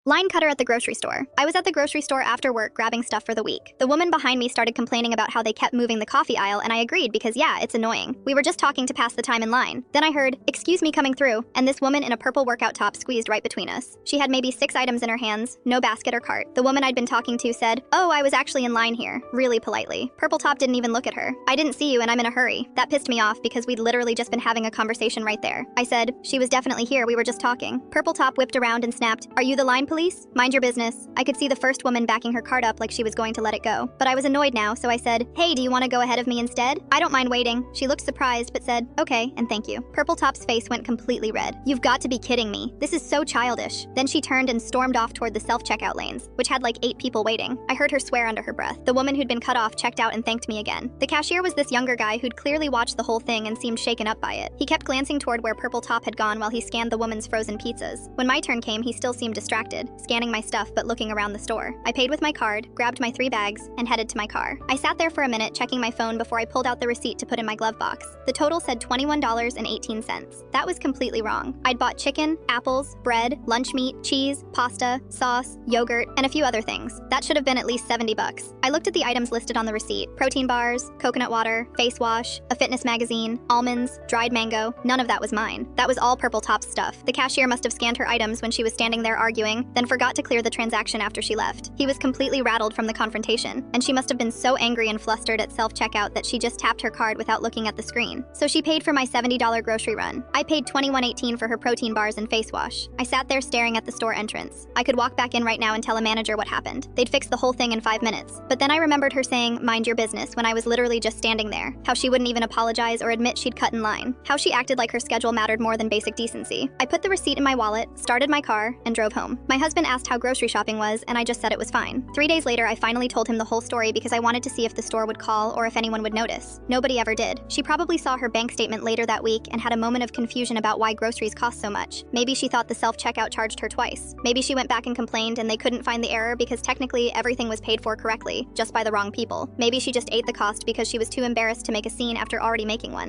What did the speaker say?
Line cutter at the grocery store. I was at the grocery store after work grabbing stuff for the week. The woman behind me started complaining about how they kept moving the coffee aisle, and I agreed because yeah, it's annoying. We were just talking to pass the time in line. Then I heard, "Excuse me," coming through, and this woman in a purple workout top squeezed right between us. She had maybe 6 items in her hands, no basket or cart. The woman I'd been talking to said, "Oh, I was actually in line here," really politely. Purple top didn't even look at her. "I didn't see you and I'm in a hurry." That pissed me off because we'd literally just been having a conversation right there. I said, "She was definitely here, we were just talking." Purple top whipped around and snapped, "Are you the line police? Mind your business." I could see the first woman backing her cart up like she was going to let it go. But I was annoyed now, so I said, "Hey, do you want to go ahead of me instead? I don't mind waiting." She looked surprised but said, "Okay, and thank you." Purple top's face went completely red. "You've got to be kidding me. This is so childish." Then she turned and stormed off toward the self-checkout lanes, which had like 8 people waiting. I heard her swear under her breath. The woman who'd been cut off checked out and thanked me again. The cashier was this younger guy who'd clearly watched the whole thing and seemed shaken up by it. He kept glancing toward where Purple top had gone while he scanned the woman's frozen pizzas. When my turn came, he still seemed distracted, scanning my stuff but looking around the store. I paid with my card, grabbed my 3 bags, and headed to my car. I sat there for a minute checking my phone before I pulled out the receipt to put in my glove box. The total said $21.18. That was completely wrong. I'd bought chicken, apples, bread, lunch meat, cheese, pasta, sauce, yogurt, and a few other things. That should have been at least $70. I looked at the items listed on the receipt: protein bars, coconut water, face wash, a fitness magazine, almonds, dried mango. None of that was mine. That was all Purple top's stuff. The cashier must have scanned her items when she was standing there arguing, then forgot to clear the transaction after she left. He was completely rattled from the confrontation, and she must have been so angry and flustered at self-checkout that she just tapped her card without looking at the screen. So she paid for my $70 grocery run. I paid $21.18 for her protein bars and face wash. I sat there staring at the store entrance. I could walk back in right now and tell a manager what happened. They'd fix the whole thing in 5 minutes. But then I remembered her saying, "Mind your business," when I was literally just standing there. How she wouldn't even apologize or admit she'd cut in line. How she acted like her schedule mattered more than basic decency. I put the receipt in my wallet, started my car, and drove home. My husband asked how grocery shopping was, and I just said it was fine. 3 days later, I finally told him the whole story because I wanted to see if the store would call or if anyone would notice. Nobody ever did. She probably saw her bank statement later that week and had a moment of confusion about why groceries cost so much. Maybe she thought the self-checkout charged her twice. Maybe she went back and complained and they couldn't find the error because technically everything was paid for correctly, just by the wrong people. Maybe she just ate the cost because she was too embarrassed to make a scene after already making one.